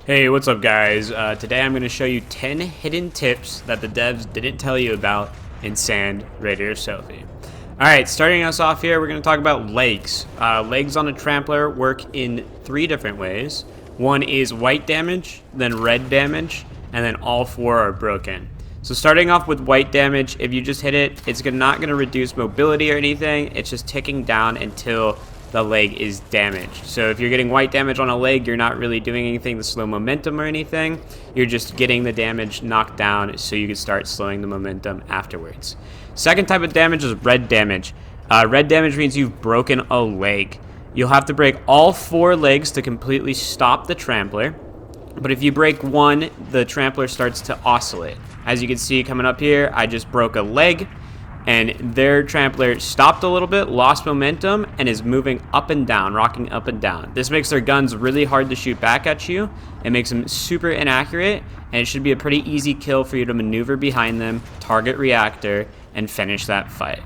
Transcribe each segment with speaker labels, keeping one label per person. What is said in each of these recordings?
Speaker 1: Hey, what's up guys? Today I'm going to show you 10 hidden tips that the devs didn't tell you about in Sand, Raider, Sophie. Alright, starting us off here, we're going to talk about legs. Legs on a trampler work in 3 different ways. One is white damage, then red damage, and then all 4 are broken. So starting off with white damage, if you just hit it, it's not going to reduce mobility or anything. It's just ticking down until the leg is damaged. So if you're getting white damage on a leg, you're not really doing anything to slow momentum or anything. You're just getting the damage knocked down so you can start slowing the momentum afterwards. Second type of damage is red damage. Red damage means you've broken a leg. You'll have to break all 4 legs to completely stop the trampler. But if you break one, the trampler starts to oscillate. As you can see coming up here, I just broke a leg, and their trampler stopped a little bit, lost momentum, and is moving up and down, rocking up and down. This makes their guns really hard to shoot back at you. It makes them super inaccurate, and it should be a pretty easy kill for you to maneuver behind them, target reactor, and finish that fight.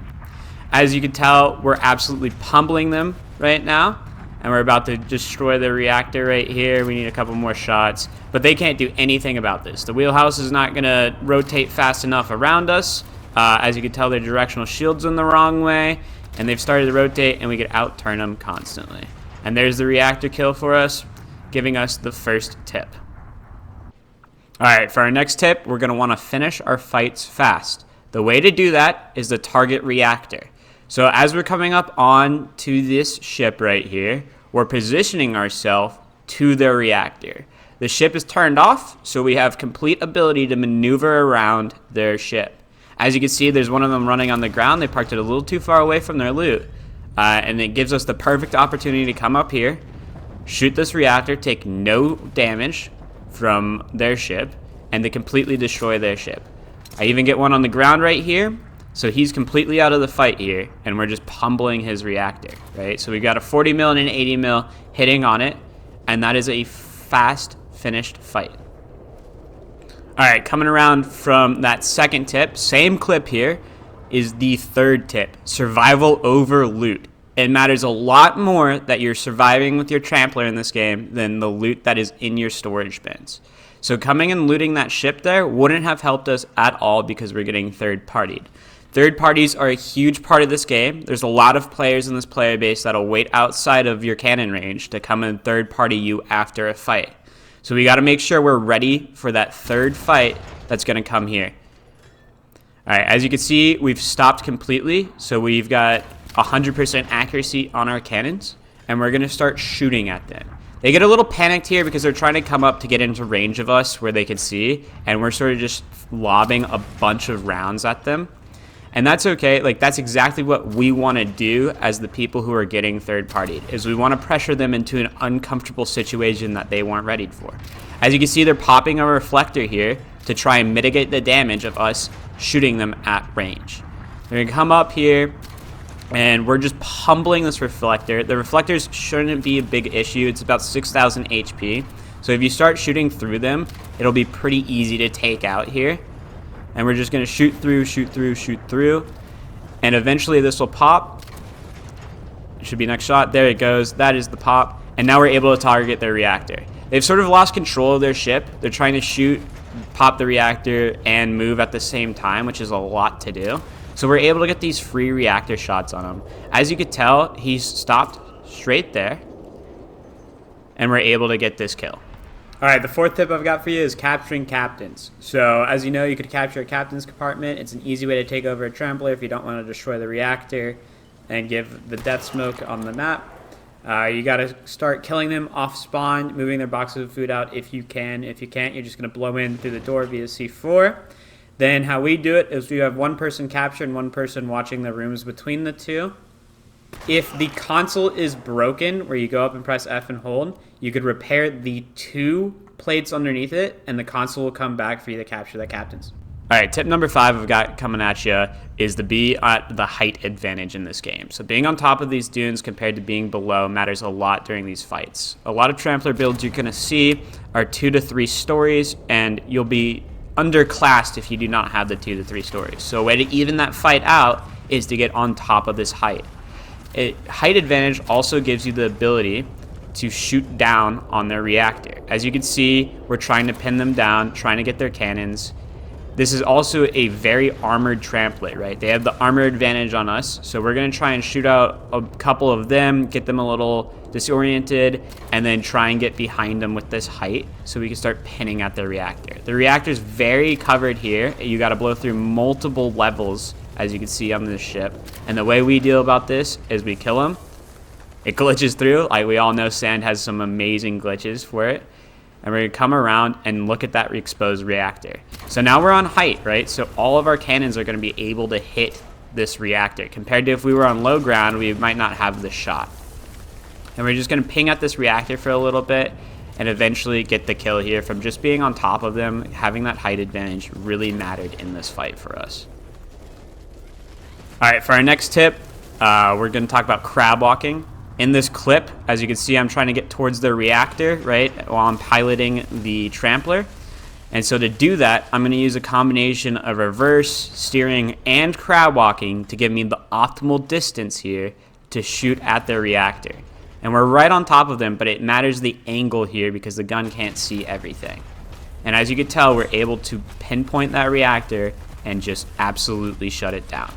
Speaker 1: As you can tell, we're absolutely pummeling them right now, and we're about to destroy the reactor right here. We need a couple more shots, but they can't do anything about this. The wheelhouse is not going to rotate fast enough around us. As you can tell, their directional shield's in the wrong way, and they've started to rotate, and we could out-turn them constantly. And there's the reactor kill for us, giving us the first tip. Alright, for our next tip, we're going to want to finish our fights fast. The way to do that is to target reactor. So as we're coming up on to this ship right here, we're positioning ourselves to their reactor. The ship is turned off, so we have complete ability to maneuver around their ship. As you can see, there's one of them running on the ground. They parked it a little too far away from their loot. And it gives us the perfect opportunity to come up here, shoot this reactor, take no damage from their ship, and to completely destroy their ship. I even get one on the ground right here. So he's completely out of the fight here, and we're just pummeling his reactor, right? So we got a 40 mil and an 80 mil hitting on it, and that is a fast finished fight. All right, coming around from that second tip, same clip here, is the third tip, survival over loot. It matters a lot more that you're surviving with your trampler in this game than the loot that is in your storage bins. So coming and looting that ship there wouldn't have helped us at all because we're getting third-partied. Third parties are a huge part of this game. There's a lot of players in this player base that'll wait outside of your cannon range to come and third party you after a fight. So we got to make sure we're ready for that third fight that's going to come here. Alright, as you can see, we've stopped completely. So we've got 100% accuracy on our cannons, and we're going to start shooting at them. They get a little panicked here because they're trying to come up to get into range of us where they can see, and we're sort of just lobbing a bunch of rounds at them. And that's okay. Like, that's exactly what we want to do as the people who are getting third-partied, is we want to pressure them into an uncomfortable situation that they weren't ready for. As you can see, they're popping a reflector here to try and mitigate the damage of us shooting them at range. They're going to come up here, and we're just pummeling this reflector. The reflectors shouldn't be a big issue. It's about 6,000 HP. So if you start shooting through them, it'll be pretty easy to take out here. And we're just going to shoot through, shoot through, shoot through. And eventually this will pop. It should be next shot. There it goes. That is the pop. And now we're able to target their reactor. They've sort of lost control of their ship. They're trying to shoot, pop the reactor, and move at the same time, which is a lot to do. So we're able to get these free reactor shots on him. As you could tell, he's stopped straight there. And we're able to get this kill. Alright, the fourth tip I've got for you is capturing captains. So, as you know, you could capture a captain's compartment. It's an easy way to take over a trampler if you don't want to destroy the reactor and give the death smoke on the map. You got to start killing them off spawn, moving their boxes of food out if you can. If you can't, you're just going to blow in through the door via C4. Then how we do it is we have one person captured and one person watching the rooms between the two. If the console is broken, where you go up and press F and hold, you could repair the 2 plates underneath it, and the console will come back for you to capture the captains. Alright, tip number 5 I've got coming at you is to be at the height advantage in this game. So being on top of these dunes compared to being below matters a lot during these fights. A lot of trampler builds you're going to see are 2 to 3 stories, and you'll be underclassed if you do not have the 2 to 3 stories. So a way to even that fight out is to get on top of this height. Height advantage also gives you the ability to shoot down on their reactor. As you can see, we're trying to pin them down, trying to get their cannons. This is also a very armored tramplet, right? They have the armor advantage on us, so we're going to try and shoot out a couple of them, get them a little disoriented, and then try and get behind them with this height so we can start pinning at the reactor. The reactor is very covered here. You got to blow through multiple levels, as you can see on this ship. And the way we deal about this is we kill them. It glitches through. Like we all know, Sand has some amazing glitches for it. And we're going to come around and look at that exposed reactor. So now we're on height, right? So all of our cannons are going to be able to hit this reactor. Compared to if we were on low ground, we might not have the shot. And we're just going to ping at this reactor for a little bit and eventually get the kill here. From just being on top of them, having that height advantage really mattered in this fight for us. All right, for our next tip, we're going to talk about crab walking. In this clip, as you can see, I'm trying to get towards the reactor, right, while I'm piloting the trampler. And so to do that, I'm going to use a combination of reverse, steering, and crab walking to give me the optimal distance here to shoot at their reactor. And we're right on top of them, but it matters the angle here because the gun can't see everything. And as you can tell, we're able to pinpoint that reactor and just absolutely shut it down.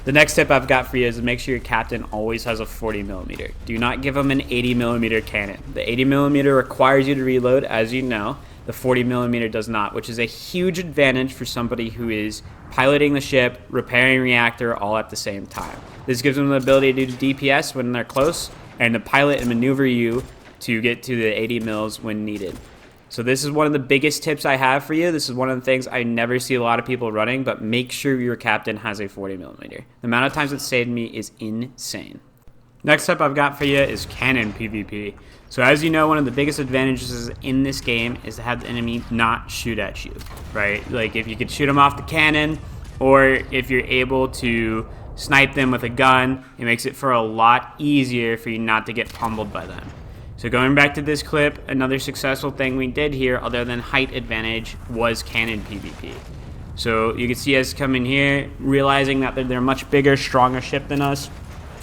Speaker 1: The next tip I've got for you is to make sure your captain always has a 40mm. Do not give him an 80mm cannon. The 80mm requires you to reload, as you know. The 40mm does not, which is a huge advantage for somebody who is piloting the ship, repairing reactor all at the same time. This gives them the ability to do DPS when they're close and to pilot and maneuver you to get to the 80 mils when needed. So this is one of the biggest tips I have for you. This is one of the things I never see a lot of people running, but make sure your captain has a 40mm. The amount of times it's saved me is insane. Next tip I've got for you is cannon PvP. So as you know, one of the biggest advantages in this game is to have the enemy not shoot at you, right? Like if you could shoot them off the cannon, or if you're able to snipe them with a gun, it makes it for a lot easier for you not to get pummeled by them. So going back to this clip, another successful thing we did here, other than height advantage, was cannon PvP. So you can see us coming here, realizing that they're a much bigger, stronger ship than us.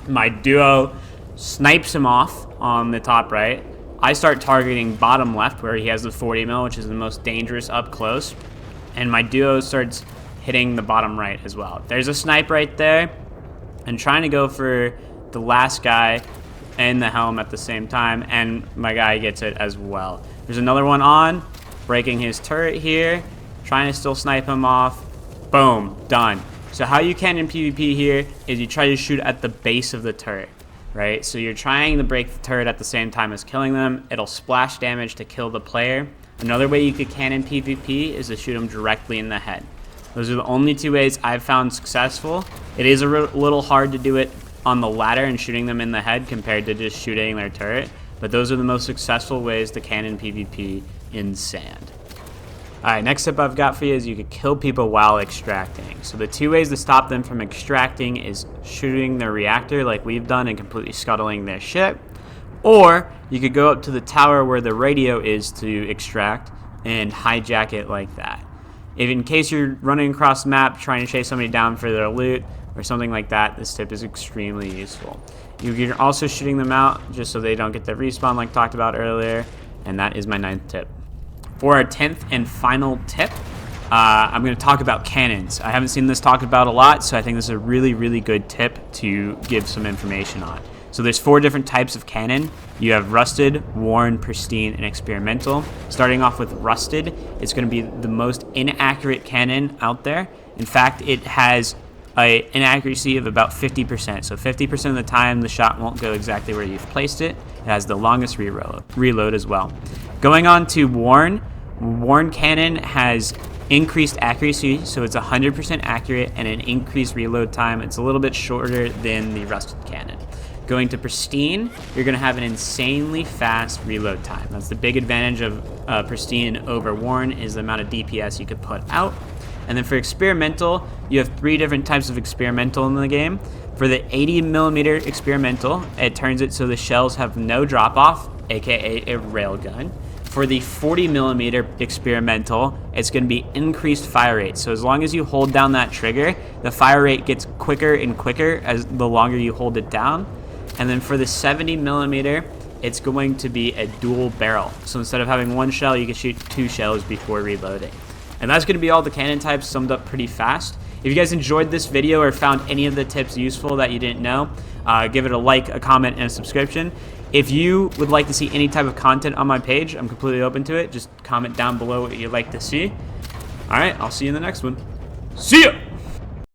Speaker 1: My duo snipes him off on the top right. I start targeting bottom left, where he has the 40mm, which is the most dangerous up close. And my duo starts hitting the bottom right as well. There's a snipe right there. And trying to go for the last guy and the helm at the same time, and my guy gets it as well. There's another one on, breaking his turret here, trying to still snipe him off. Boom, done. So how you can in PvP here is you try to shoot at the base of the turret, right? So you're trying to break the turret at the same time as killing them. It'll splash damage to kill the player. Another way you could cannon PvP is to shoot them directly in the head. Those are the only two ways I've found successful. It is a little hard to do it on the ladder and shooting them in the head compared to just shooting their turret, but those are the most successful ways to cannon PvP in Sand. Alright, next tip I've got for you is you could kill people while extracting. So the two ways to stop them from extracting is shooting their reactor like we've done and completely scuttling their ship, or you could go up to the tower where the radio is to extract and hijack it like that. If in case you're running across the map trying to chase somebody down for their loot or something like that, this tip is extremely useful. You're also shooting them out just so they don't get the respawn like talked about earlier, and that is my 9th tip. For our 10th and final tip, I'm going to talk about cannons. I haven't seen this talked about a lot, so I think this is a really, really good tip to give some information on. So there's 4 different types of cannon. You have rusted, worn, pristine, and experimental. Starting off with rusted, it's going to be the most inaccurate cannon out there. In fact, it has an inaccuracy of about 50%. So 50% of the time, the shot won't go exactly where you've placed it. It has the longest reload as well. Going on to worn cannon has increased accuracy, so it's 100% accurate, and an increased reload time. It's a little bit shorter than the rusted cannon. Going to pristine, you're going to have an insanely fast reload time. That's the big advantage of pristine over worn, is the amount of DPS you could put out. And then for experimental, you have 3 different types of experimental in the game. For the 80mm experimental, it turns it so the shells have no drop off, aka a railgun. For the 40mm experimental, it's going to be increased fire rate. So as long as you hold down that trigger, the fire rate gets quicker and quicker as the longer you hold it down. And then for the 70mm, it's going to be a dual barrel. So instead of having one shell, you can shoot 2 shells before reloading. And that's going to be all the cannon types summed up pretty fast. If you guys enjoyed this video or found any of the tips useful that you didn't know, give it a like, a comment, and a subscription. If you would like to see any type of content on my page, I'm completely open to it. Just comment down below what you'd like to see. All right, I'll see you in the next one. See ya!